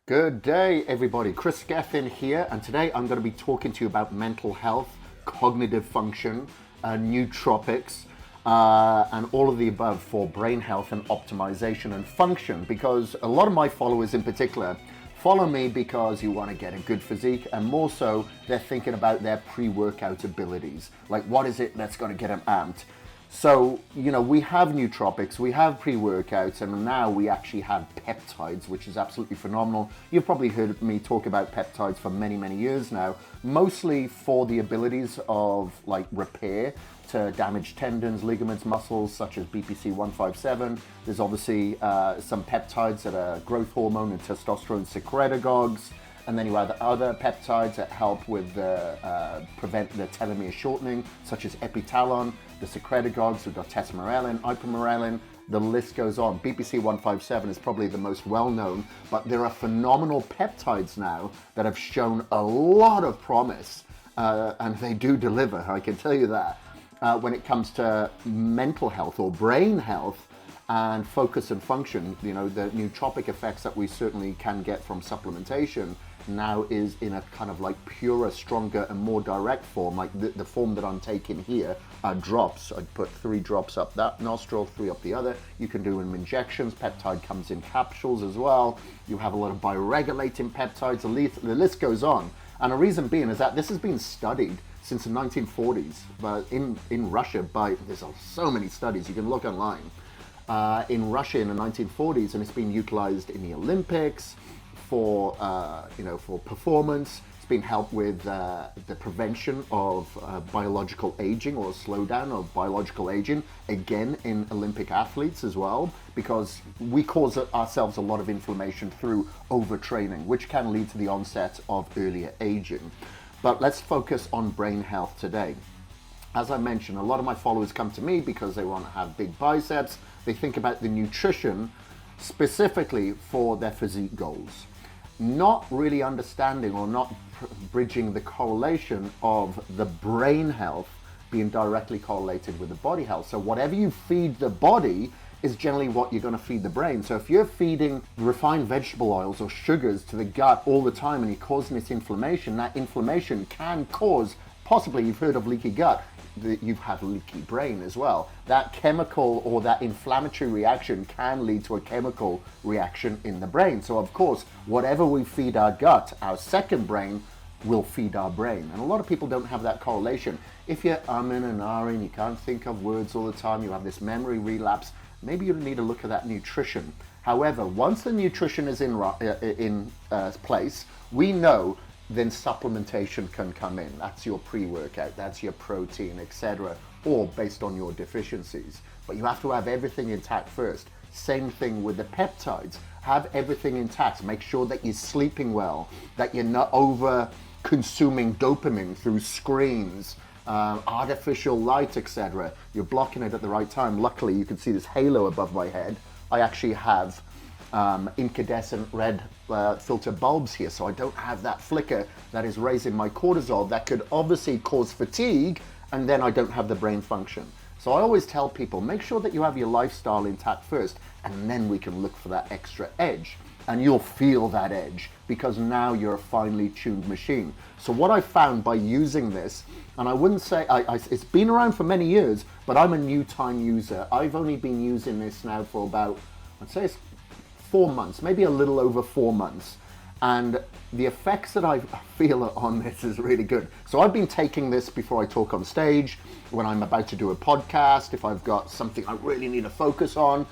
Good day, everybody. Gethin here, and today I'm going to be talking to you about mental health, cognitive function, nootropics, and all of the above for brain health and optimization and function. Because a lot of my followers in particular follow me because you want to get a good physique, and more so, they're thinking about their pre-workout abilities. Like, what is it that's going to get them amped? So, we have nootropics, we have pre-workouts, and now we actually have peptides, which is absolutely phenomenal. You've probably heard me talk about peptides for many, many years now, mostly for the abilities of like repair to damaged tendons, ligaments, muscles, such as BPC 157. There's obviously some peptides that are growth hormone and testosterone secretagogues. And then you have other peptides that help with prevent the telomere shortening, such as epitalon, the secretagogues. We've got tesmorelin, ipamorelin. The list goes on. BPC 157 is probably the most well-known, but there are phenomenal peptides now that have shown a lot of promise, and they do deliver, I can tell you that. When it comes to mental health or brain health, and focus and function, the nootropic effects that we certainly can get from supplementation now is in a kind of like purer, stronger, and more direct form. Like the form that I'm taking here are drops. I'd put 3 drops up that nostril, 3 up the other. You can do them injections. Peptide comes in capsules as well. You have a lot of bioregulating peptides. The list goes on. And the reason being is that this has been studied since the 1940s, but in Russia there's so many studies, you can look online. In Russia in the 1940s, and it's been utilized in the Olympics for performance. It's been helped with the prevention of biological aging or slowdown of biological aging, again in Olympic athletes as well, because we cause ourselves a lot of inflammation through overtraining, which can lead to the onset of earlier aging. But let's focus on brain health today. As I mentioned, a lot of my followers come to me because they want to have big biceps. They think about the nutrition specifically for their physique goals, not really understanding or not bridging the correlation of the brain health being directly correlated with the body health. So whatever you feed the body is generally what you're going to feed the brain. So if you're feeding refined vegetable oils or sugars to the gut all the time and you're causing this inflammation, that inflammation can cause, possibly you've heard of leaky gut, you have leaky brain as well. That chemical or that inflammatory reaction can lead to a chemical reaction in the brain. So of course, whatever we feed our gut, our second brain will feed our brain. And a lot of people don't have that correlation. If you're umming and ahhing, you can't think of words all the time, you have this memory relapse, maybe you need to look at that nutrition. However, once the nutrition is in place, we know then supplementation can come in. That's your pre-workout, that's your protein, etc., or based on your deficiencies. But you have to have everything intact first. Same thing with the peptides. Have everything intact. Make sure that you're sleeping well, that you're not over consuming dopamine through screens, artificial light, etc. You're blocking it at the right time. Luckily, you can see this halo above my head. I actually have incandescent red filter bulbs here, so I don't have that flicker that is raising my cortisol that could obviously cause fatigue, and then I don't have the brain function. So I always tell people, make sure that you have your lifestyle intact first, and then we can look for that extra edge, and you'll feel that edge because now you're a finely tuned machine. So what I found by using this, and I wouldn't say it's been around for many years, but I'm a new time user. I've only been using this now for about, I'd say it's 4 months, maybe a little over 4 months. And the effects that I feel on this is really good. So I've been taking this before I talk on stage, when I'm about to do a podcast, if I've got something I really need to focus on.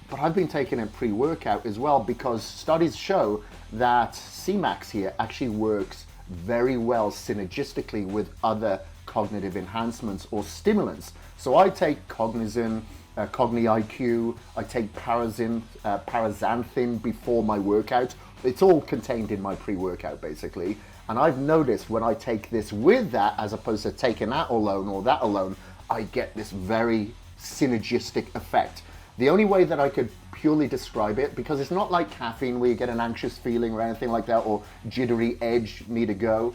But I've been taking it pre-workout as well, because studies show that Semax here actually works very well synergistically with other cognitive enhancements or stimulants. So I take Cognizin, Cogni-IQ, I take Paraxanthin before my workout. It's all contained in my pre-workout basically. And I've noticed when I take this with that, as opposed to taking that alone or that alone, I get this very synergistic effect. The only way that I could purely describe it, because it's not like caffeine where you get an anxious feeling or anything like that, or jittery edge, need to go.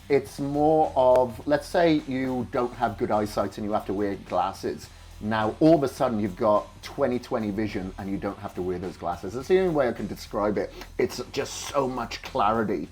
It's more of, let's say you don't have good eyesight and you have to wear glasses. Now, all of a sudden, you've got 20/20 vision and you don't have to wear those glasses. That's the only way I can describe it. It's just so much clarity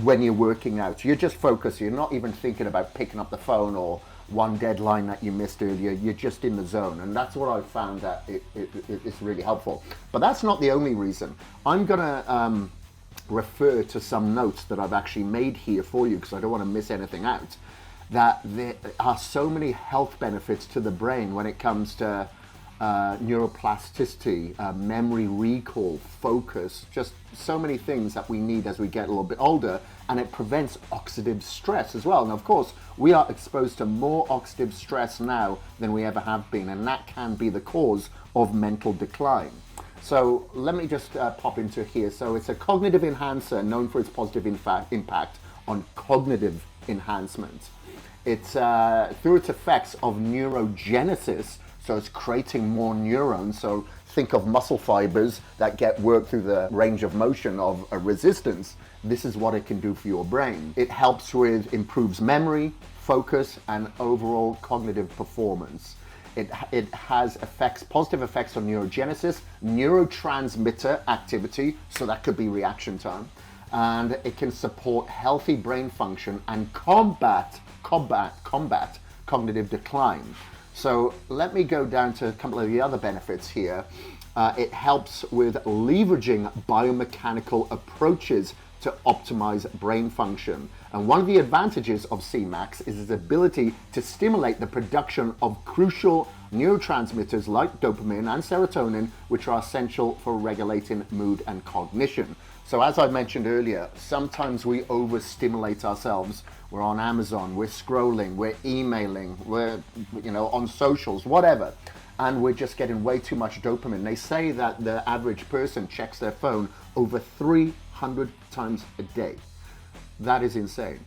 when you're working out. You're just focused. You're not even thinking about picking up the phone or one deadline that you missed earlier. You're just in the zone. And that's what I've found that it's really helpful. But that's not the only reason. I'm going to refer to some notes that I've actually made here for you because I don't want to miss anything out. That there are so many health benefits to the brain when it comes to neuroplasticity, memory recall, focus, just so many things that we need as we get a little bit older, and it prevents oxidative stress as well. And of course, we are exposed to more oxidative stress now than we ever have been, and that can be the cause of mental decline. So let me just pop into here. So it's a cognitive enhancer known for its positive impact on cognitive enhancement. It's through its effects of neurogenesis, so it's creating more neurons. So think of muscle fibers that get worked through the range of motion of a resistance. This is what it can do for your brain. It helps with, improves memory, focus, and overall cognitive performance. It has effects, positive effects on neurogenesis, neurotransmitter activity, so that could be reaction time, and it can support healthy brain function and combat cognitive decline. So let me go down to a couple of the other benefits here. It helps with leveraging biomechanical approaches to optimize brain function. And one of the advantages of Semax is its ability to stimulate the production of crucial neurotransmitters like dopamine and serotonin, which are essential for regulating mood and cognition. So as I mentioned earlier, sometimes we overstimulate ourselves. We're on Amazon, we're scrolling, we're emailing, we're on socials, whatever. And we're just getting way too much dopamine. They say that the average person checks their phone over 300 times a day. That is insane.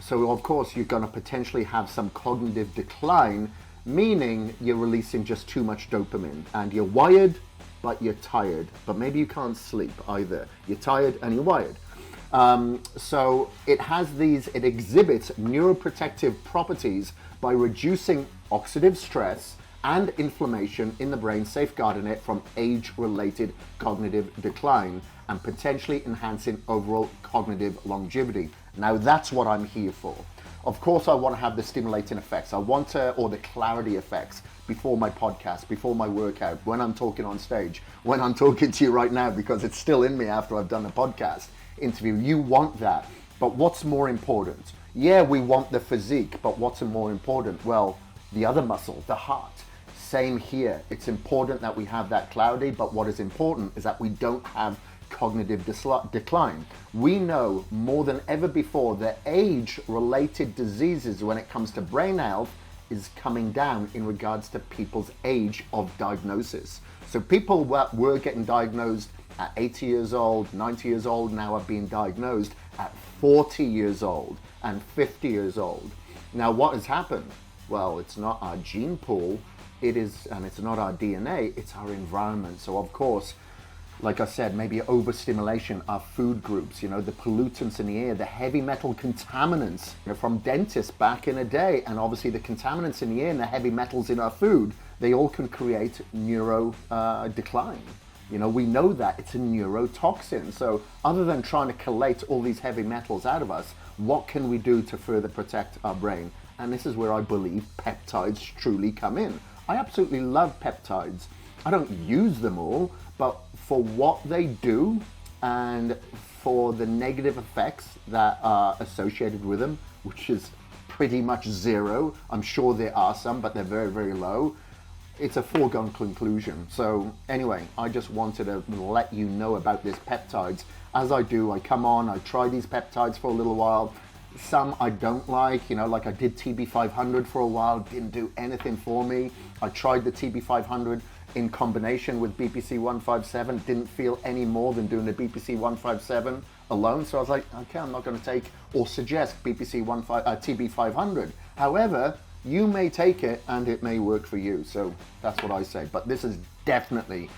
So of course you're going to potentially have some cognitive decline, meaning you're releasing just too much dopamine and you're wired, but you're tired. But maybe you can't sleep either. You're tired and you're wired. So it exhibits neuroprotective properties by reducing oxidative stress and inflammation in the brain, safeguarding it from age-related cognitive decline and potentially enhancing overall cognitive longevity. Now that's what I'm here for. Of course, I want to have the stimulating effects. I want or the clarity effects before my podcast, before my workout, when I'm talking on stage, when I'm talking to you right now, because it's still in me after I've done a podcast interview. You want that. But what's more important? Yeah, we want the physique, but what's more important? Well, the other muscle, the heart. Same here. It's important that we have that clarity, but what is important is that we don't have cognitive decline. We know more than ever before that age-related diseases when it comes to brain health is coming down in regards to people's age of diagnosis. So people that were getting diagnosed at 80 years old, 90 years old, now are being diagnosed at 40 years old and 50 years old. Now what has happened? Well, it's not our gene pool, and it's not our DNA, it's our environment. So of course, like I said, maybe overstimulation, our food groups, the pollutants in the air, the heavy metal contaminants from dentists back in the day, and obviously the contaminants in the air and the heavy metals in our food, they all can create neuro decline. We know that it's a neurotoxin. So other than trying to collate all these heavy metals out of us, what can we do to further protect our brain? And this is where I believe peptides truly come in. I absolutely love peptides. I don't use them all, but for what they do and for the negative effects that are associated with them, which is pretty much zero. I'm sure there are some, but they're very, very low. It's a foregone conclusion. So anyway, I just wanted to let you know about this peptides. As I do, I come on, I try these peptides for a little while. Some I don't like, like I did TB500 for a while, didn't do anything for me. I tried the TB500 in combination with BPC 157, didn't feel any more than doing the BPC 157 alone. So I was like, okay, I'm not going to take or suggest TB500. However, you may take it and it may work for you. So that's what I say. But this has definitely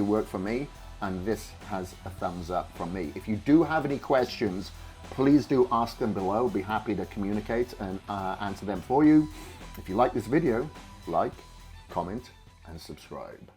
worked for me, and this has a thumbs up from me. If you do have any questions, please do ask them below. Be happy to communicate and answer them for you. If you like this video, like, comment, and subscribe.